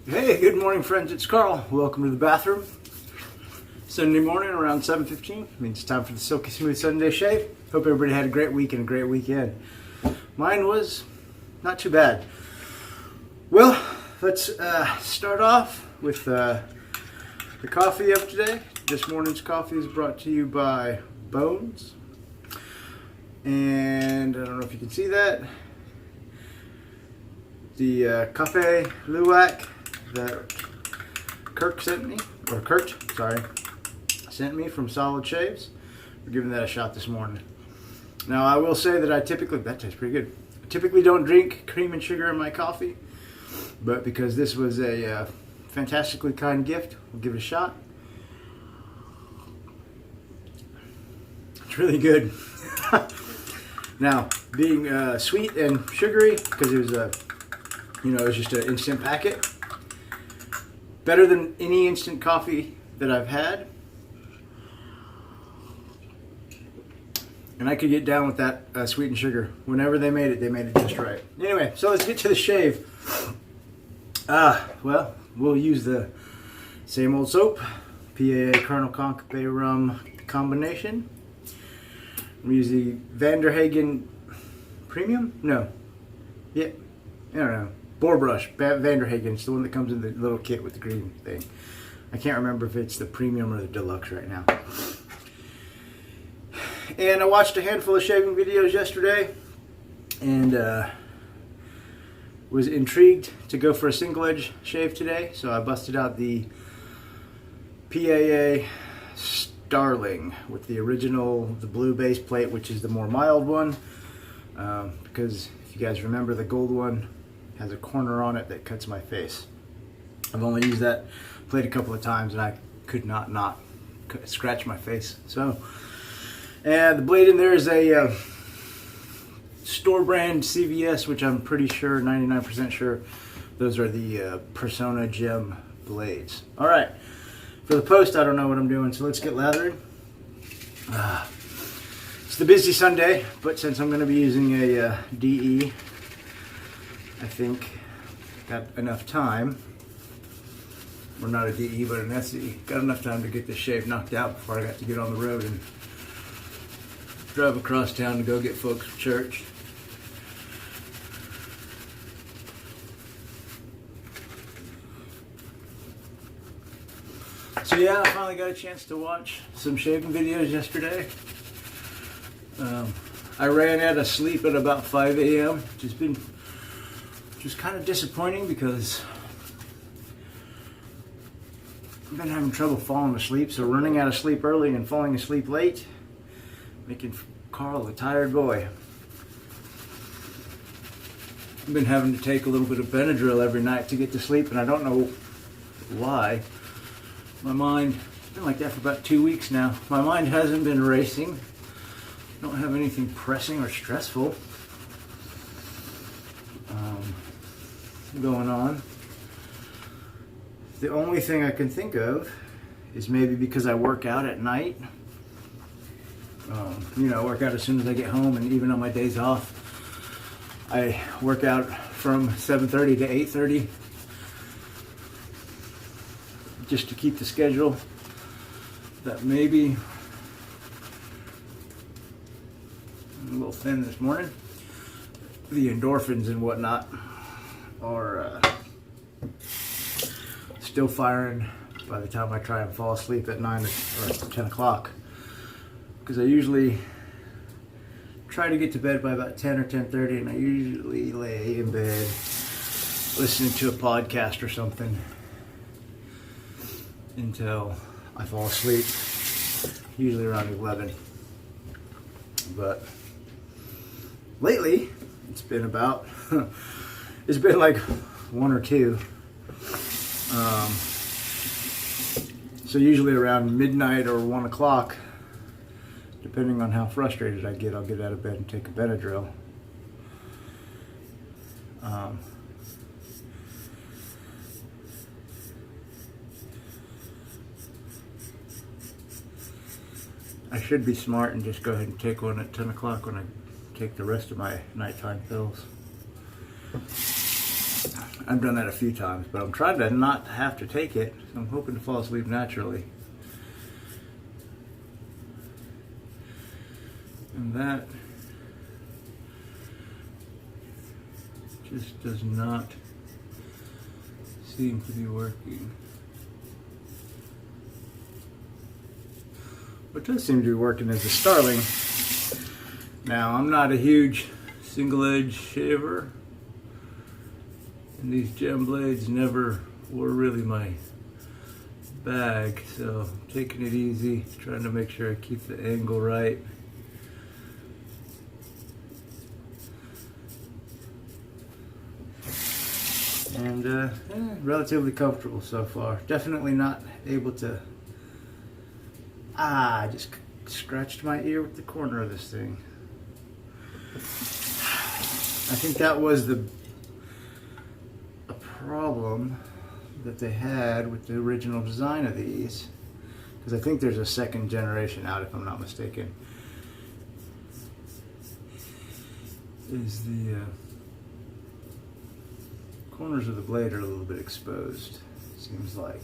Hey, good morning, friends. It's Carl. Welcome to the bathroom. Sunday morning around 7:15. Means it's time for the Silky Smooth Sunday shave. Hope everybody had a great week and a great weekend. Mine was not too bad. Well, let's start off with the coffee of today. This morning's coffee is brought to you by Bones. And I don't know if you can see that. The Cafe Luwak that Kurt sent me from Solid Shaves. We're giving that a shot this morning. Now I will say that that tastes pretty good. I typically don't drink cream and sugar in my coffee, but because this was a fantastically kind gift, we'll give it a shot. It's really good. Now, being sweet and sugary, because it was it was just an instant packet. Better than any instant coffee that I've had. And I could get down with that sweet and sugar. Whenever they made it just right. Anyway, so let's get to the shave. Well, we'll use the same old soap. PAA Col Conk Bay Rum combination. We use the Hagen Premium? No. Yeah. I don't know. Boar brush, Hagen. It's the one that comes in the little kit with the green thing. I can't remember if it's the premium or the deluxe right now. And I watched a handful of shaving videos yesterday and was intrigued to go for a single edge shave today. So I busted out the PAA Starling with the blue base plate, which is the more mild one. Because if you guys remember, the gold one has a corner on it that cuts my face. I've only used that plate a couple of times and I could not scratch my face. So, and the blade in there is a store brand CVS, which I'm pretty sure, 99% sure, those are the Persona Gem blades. All right, for the post, I don't know what I'm doing, so let's get lathering. It's the busy Sunday, but since I'm going to be using a DE, I think got enough time, or not a DE, but an SE, got enough time to get this shave knocked out before I got to get on the road and drive across town to go get folks from church. So yeah, I finally got a chance to watch some shaving videos yesterday. I ran out of sleep at about 5 a.m. Just kind of disappointing because I've been having trouble falling asleep, so running out of sleep early and falling asleep late, making Carl a tired boy. I've been having to take a little bit of Benadryl every night to get to sleep, and I don't know why. My mind, it's been like that for about 2 weeks now. My mind hasn't been racing. I don't have anything pressing or stressful going on. The only thing I can think of is maybe because I work out at night. I work out as soon as I get home, and even on my days off, I work out from 7:30 to 8:30 just to keep the schedule. That maybe I'm a little thin this morning. The endorphins and whatnot are still firing by the time I try and fall asleep at 9 or 10 o'clock. Because I usually try to get to bed by about 10 or 10:30, and I usually lay in bed listening to a podcast or something until I fall asleep, usually around 11. But lately, it's been like 1 or 2. So usually around midnight or 1 o'clock, depending on how frustrated I get, I'll get out of bed and take a Benadryl. I should be smart and just go ahead and take one at 10 o'clock when I take the rest of my nighttime pills. I've done that a few times, but I'm trying to not have to take it. So I'm hoping to fall asleep naturally. And that just does not seem to be working. What does seem to be working is the Starling. Now, I'm not a huge single edge shaver, and these gem blades never were really my bag, so I'm taking it easy, trying to make sure I keep the angle right. And relatively comfortable so far. Definitely not able to. I just scratched my ear with the corner of this thing. I think that was a problem that they had with the original design of these, because I think there's a second generation out, if I'm not mistaken. Is the corners of the blade are a little bit exposed, seems like,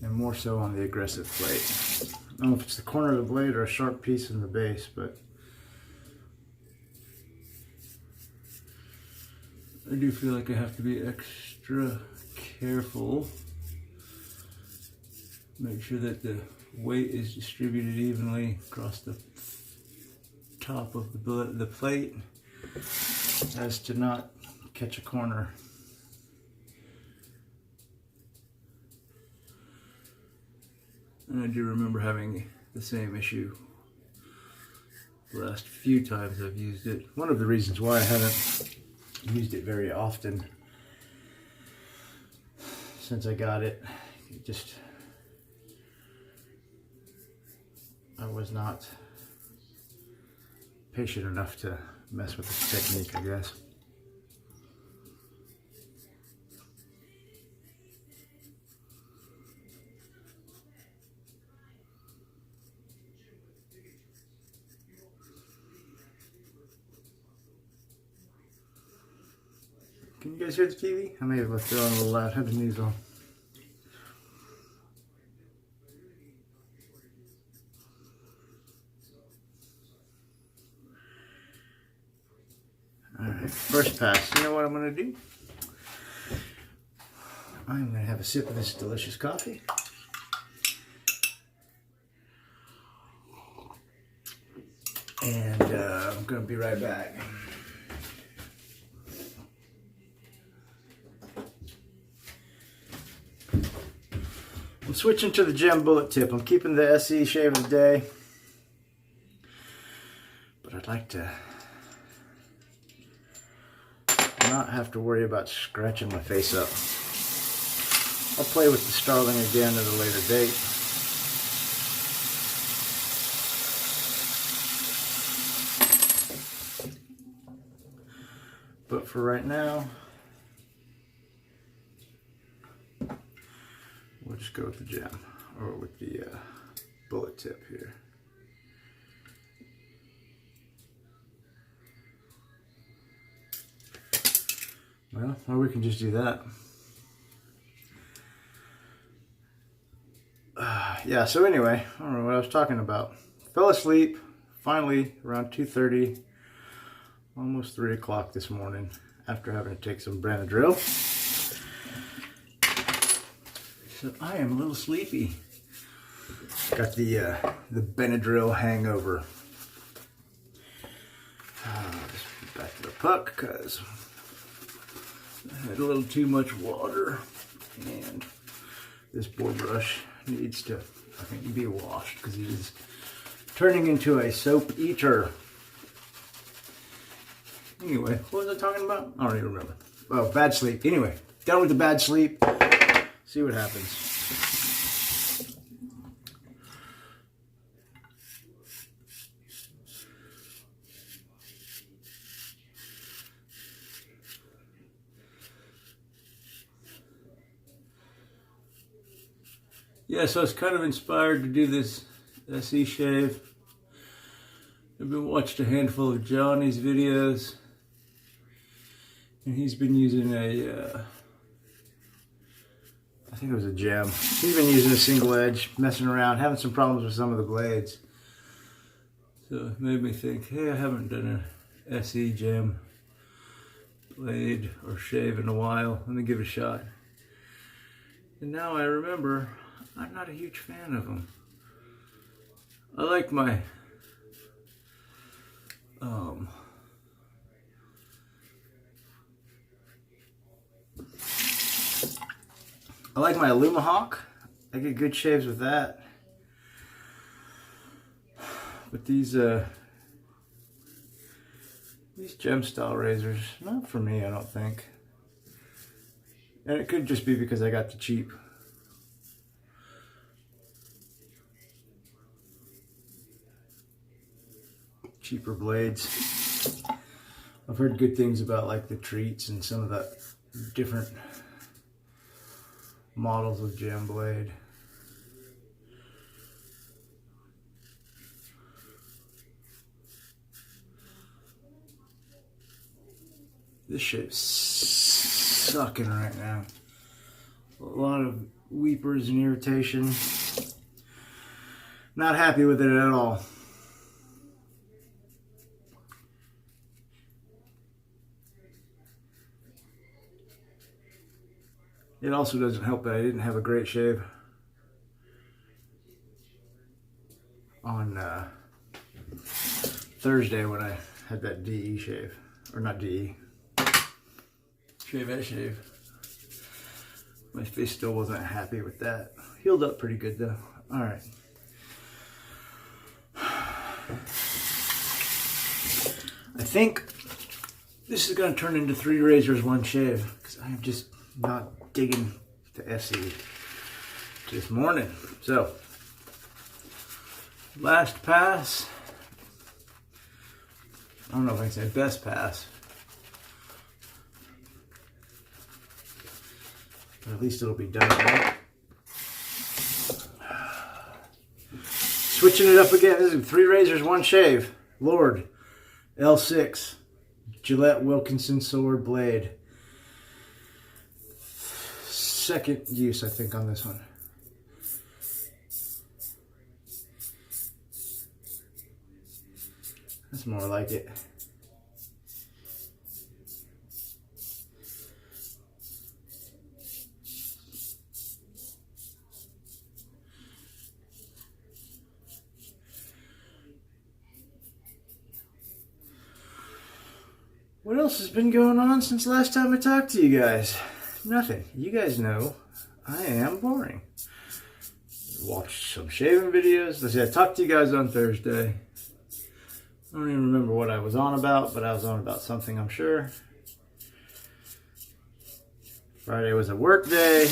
and more so on the aggressive plate. I don't know if it's the corner of the blade or a sharp piece in the base, but I do feel like I have to be extra careful. Make sure that the weight is distributed evenly across the top of the plate, as to not catch a corner. And I do remember having the same issue the last few times I've used it. One of the reasons why I haven't used it very often since I got it, I was not patient enough to mess with this technique, I guess. Can you guys hear the TV? I may have left it on a little loud. I have the news on. Alright, first pass. You know what I'm going to do? I'm going to have a sip of this delicious coffee. And I'm going to be right back. I'm switching to the gem bullet tip. I'm keeping the SE shave of the day, but I'd like to not have to worry about scratching my face up. I'll play with the Starling again at a later date. But for right now, we'll just go with the gem, or with the bullet tip here. Well, or we can just do that. Yeah, so anyway, I don't know what I was talking about. Fell asleep, finally, around 2:30, almost 3 o'clock this morning, after having to take some Benadryl. So I am a little sleepy. Got the Benadryl hangover. Just back to the puck, because I had a little too much water, and this boar brush needs to, I think, be washed, because it is turning into a soap eater. Anyway, what was I talking about? I don't even remember. Oh, bad sleep. Anyway, done with the bad sleep. See what happens. Yeah, so I was kind of inspired to do this SE shave. I've been watched a handful of Johnny's videos, And he's been using a, I think it was a gem. He's been using a single edge, messing around, having some problems with some of the blades. So it made me think, hey, I haven't done a SE gem blade or shave in a while. Let me give it a shot. And now I remember, I'm not a huge fan of them. I like my Alumahawk. I get good shaves with that. But these gem style razors, not for me, I don't think. And it could just be because I got the cheaper blades. I've heard good things about like the treats and some of the different models of gem blade. This shape's sucking right now. A lot of weepers and irritation. Not happy with it at all. It also doesn't help that I didn't have a great shave on Thursday when I had that DE shave. Or not DE. Shave. My face still wasn't happy with that. Healed up pretty good though. Alright. I think this is going to turn into 3 razors, 1 shave. Because I am just not digging the SE this morning. So, last pass. I don't know if I can say best pass. But at least it'll be done, right? Switching it up again. This is 3 razors, 1 shave. Lord. L6. Gillette Wilkinson Sword Blade. Second use, I think, on this one. That's more like it. What else has been going on since last time I talked to you guys? Nothing. You guys know I am boring. Watched some shaving videos. Let's see, I talked to you guys on Thursday. I don't even remember what I was on about, but I was on about something, I'm sure. Friday was a work day.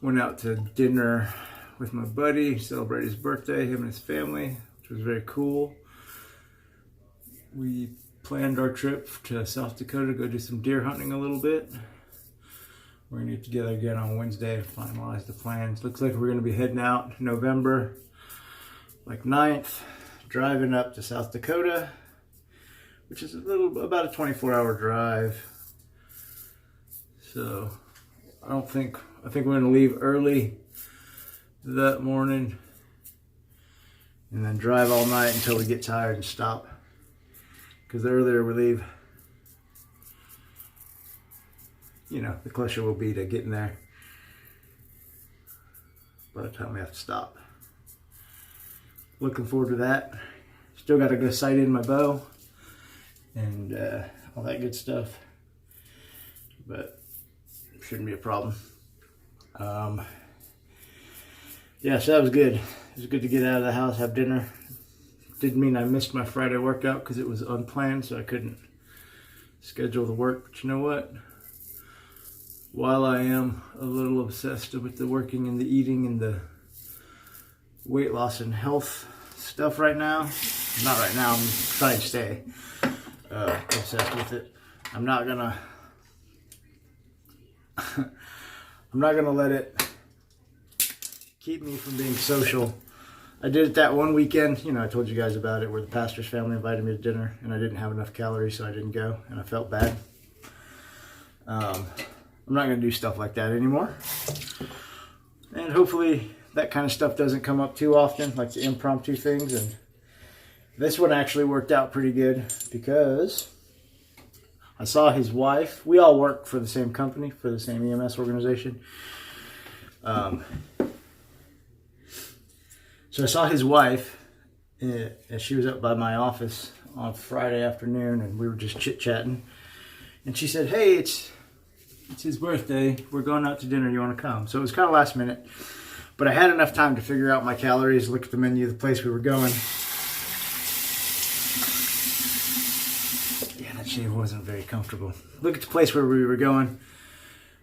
Went out to dinner with my buddy, celebrated his birthday, him and his family, which was very cool. We planned our trip to South Dakota to go do some deer hunting a little bit. We're going to get together again on Wednesday to finalize the plans. Looks like we're going to be heading out November, like 9th, driving up to South Dakota, which is about a 24-hour drive. So, I think we're going to leave early that morning and then drive all night until we get tired and stop. Because the earlier we leave, you know, the closer we'll be to getting there by the time we have to stop. Looking forward to that. Still got to go sight in my bow and all that good stuff, but shouldn't be a problem. Yeah, so that was good. It was good to get out of the house, have dinner. Didn't mean I missed my Friday workout because it was unplanned, so I couldn't schedule the work. But you know what? While I am a little obsessed with the working and the eating and the weight loss and health stuff right now, not right now, I'm trying to stay obsessed with it. I'm not gonna let it keep me from being social. I did it that one weekend, you know, I told you guys about it, where the pastor's family invited me to dinner and I didn't have enough calories, so I didn't go and I felt bad. I'm not going to do stuff like that anymore. And hopefully that kind of stuff doesn't come up too often, like the impromptu things. And this one actually worked out pretty good because I saw his wife. We all work for the same company, for the same EMS organization. So I saw his wife as she was up by my office on Friday afternoon, and we were just chit-chatting. And she said, hey, it's his birthday. We're going out to dinner. You want to come? So it was kind of last minute. But I had enough time to figure out my calories, look at the menu of the place we were going. Yeah, that shave wasn't very comfortable. Look at the place where we were going,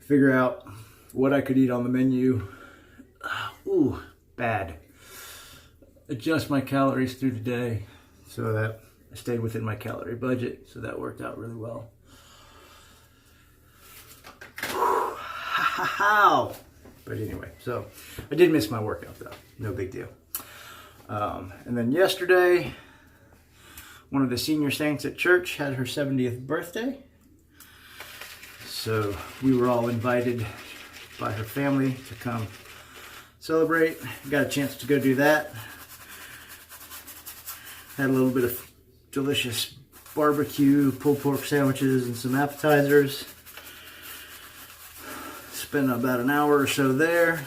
figure out what I could eat on the menu. Ooh, bad. Adjust my calories through the day so that I stayed within my calorie budget. So that worked out really well. How? But anyway, so I did miss my workout though. No big deal. And then yesterday, one of the senior saints at church had her 70th birthday. So we were all invited by her family to come celebrate. Got a chance to go do that. Had a little bit of delicious barbecue, pulled pork sandwiches, and some appetizers. Spent about an hour or so there.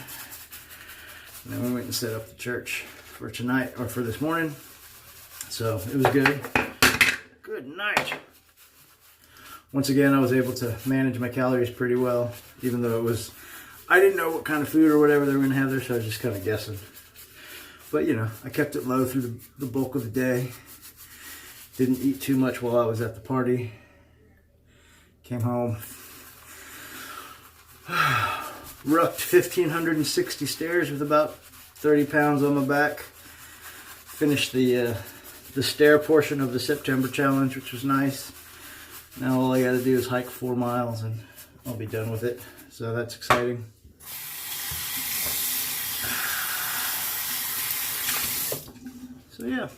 And then we went and set up the church for tonight, or for this morning. So it was good. Good night. Once again, I was able to manage my calories pretty well, even though I didn't know what kind of food or whatever they were going to have there, so I was just kind of guessing. But, you know, I kept it low through the bulk of the day. Didn't eat too much while I was at the party. Came home. Rucked 1,560 stairs with about 30 pounds on my back. Finished the stair portion of the September challenge, which was nice. Now all I got to do is hike 4 miles and I'll be done with it. So that's exciting. So yeah,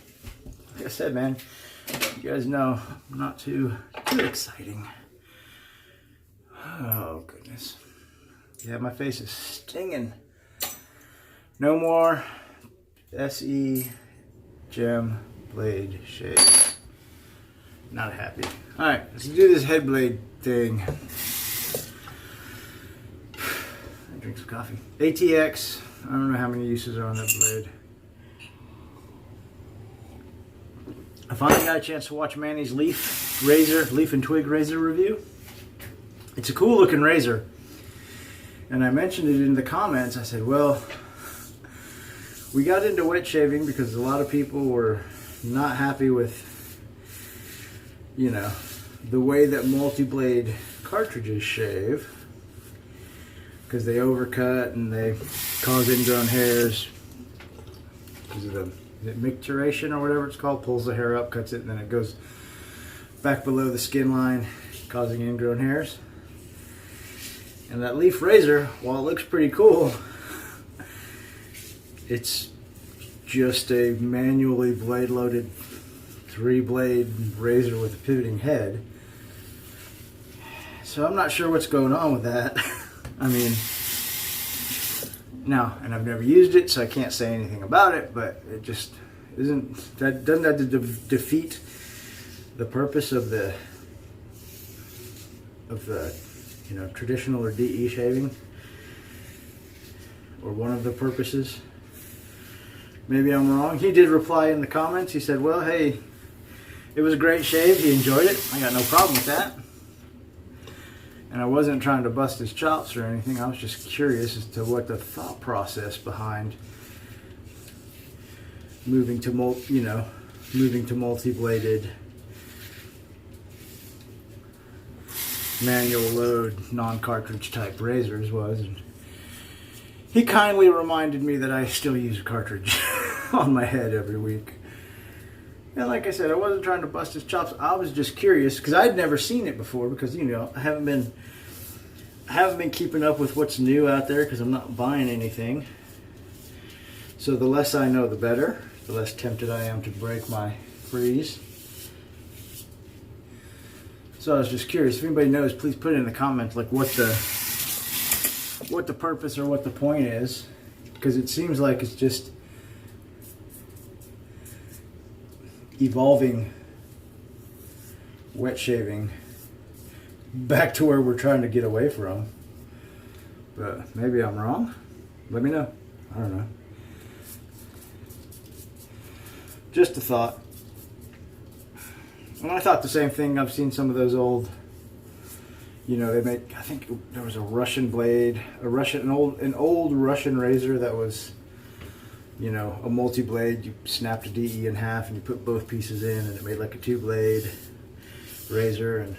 like I said, man, you guys know I'm not too exciting. Oh goodness. Yeah, my face is stinging. No more SE Gem Blade shave. Not happy. Alright, let's do this head blade thing. Drink some coffee. ATX. I don't know how many uses are on that blade. I finally got a chance to watch Manny's leaf and twig razor review. It's a cool looking razor. And I mentioned it in the comments. I said, well, we got into wet shaving because a lot of people were not happy with, you know, the way that multi-blade cartridges shave. Because they overcut and they cause ingrown hairs. Because of the micturition or whatever it's called, pulls the hair up, cuts it, and then it goes back below the skin line, causing ingrown hairs. And that leaf razor, while it looks pretty cool, it's just a manually blade loaded 3-blade razor with a pivoting head. So I'm not sure what's going on with that. I mean, no, and I've never used it, so I can't say anything about it, but it just isn't, doesn't that defeat the purpose of the you know, traditional or DE shaving, or one of the purposes? Maybe I'm wrong. He did reply in the comments. He said, well, hey, it was a great shave. He enjoyed it. I got no problem with that. And I wasn't trying to bust his chops or anything. I was just curious as to what the thought process behind moving to multi-bladed manual load non-cartridge type razors was. And he kindly reminded me that I still use a cartridge on my head every week. And like I said, I wasn't trying to bust his chops. I was just curious because I'd never seen it before, because, you know, I haven't been keeping up with what's new out there because I'm not buying anything. So the less I know, the better. The less tempted I am to break my freeze. So I was just curious, if anybody knows, please put it in the comments, like what the purpose or what the point is, because it seems like it's just evolving wet shaving back to where we're trying to get away from. But maybe I'm wrong. Let me know. I don't know. Just a thought. And I thought the same thing. I've seen some of those old, you know, they make, I think there was a Russian blade, an old Russian razor that was, you know, a multi-blade. You snapped a DE in half and you put both pieces in and it made like a 2-blade razor. And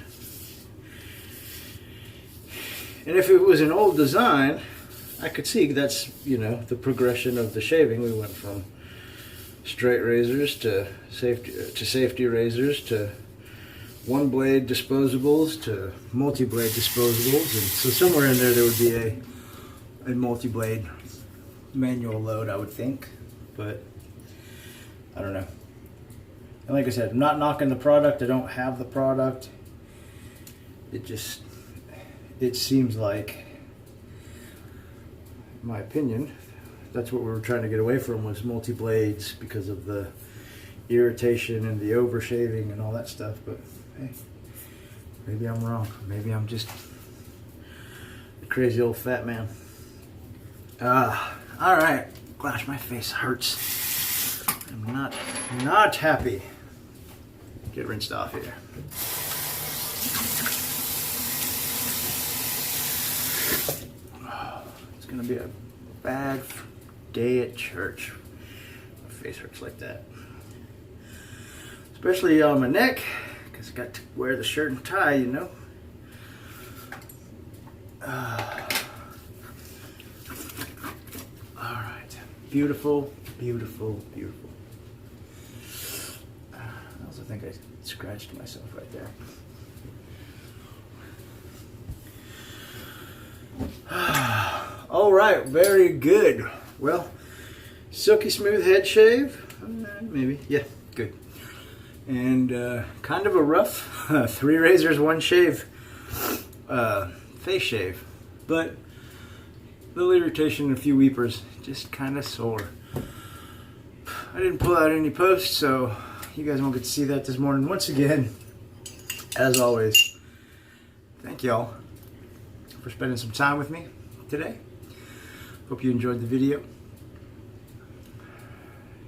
if it was an old design, I could see that's, you know, the progression of the shaving. We went from straight razors to safety razors to 1-blade disposables to multi-blade disposables, and so somewhere in there would be a multi-blade manual load, I would think, but I don't know. And like I said, I'm not knocking the product. I don't have the product. It seems like, in my opinion, that's what we were trying to get away from, was multi-blades, because of the irritation and the overshaving and all that stuff. But hey, maybe I'm wrong. Maybe I'm just a crazy old fat man. All right. Gosh, my face hurts. I'm not happy. Get rinsed off here. It's gonna be a bad day at church. My face hurts like that, especially on my neck, because I got to wear the shirt and tie, you know. All right, beautiful, beautiful, beautiful. I also think I scratched myself right there. All right, very good. Well, silky smooth head shave, maybe, yeah, good. And kind of a rough 3 razors, 1 shave face shave, but a little irritation and a few weepers, just kind of sore. I didn't pull out any posts, so you guys won't get to see that this morning. Once again, as always, thank y'all for spending some time with me today. Hope you enjoyed the video.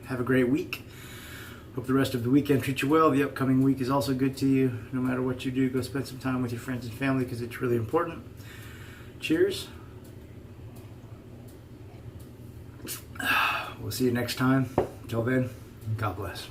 Have a great week. Hope the rest of the weekend treats you well. The upcoming week is also good to you. No matter what you do, go spend some time with your friends and family, because it's really important. Cheers. We'll see you next time. Until then, God bless.